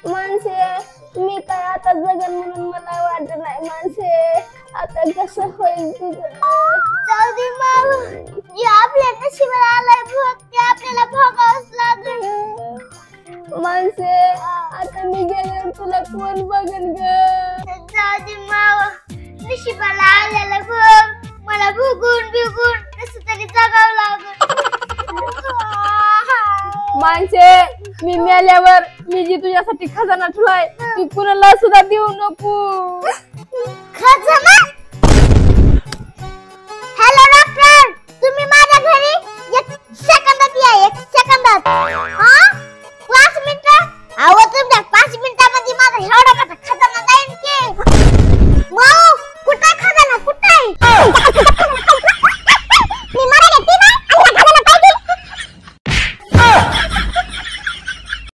माणसे मी काय आता जगन म्हणून मला वाटत नाही माणसे. आता कसं होईल तुझं? जाऊ दे मामा, जे आपल्या नशिबाला आलंय भोग ते आपल्याला भोगावंच लागेल. माणसे आता मी गेले तुला कोण बघन ग? जाऊ दे मामा, नशिबाला आलेला भोग मला भोगून बिगून कसं तरी जगावं लागेल. माणसे मी मेल्यावर मी जी तुझ्यासाठी खजाना ठेवलाय ती कुणाला सुद्धा देऊ नको. खजाना? हॅलो डॉक्टर, तुम्ही माझ्या घरी 1 सेकंदात या, 1 सेकंदात.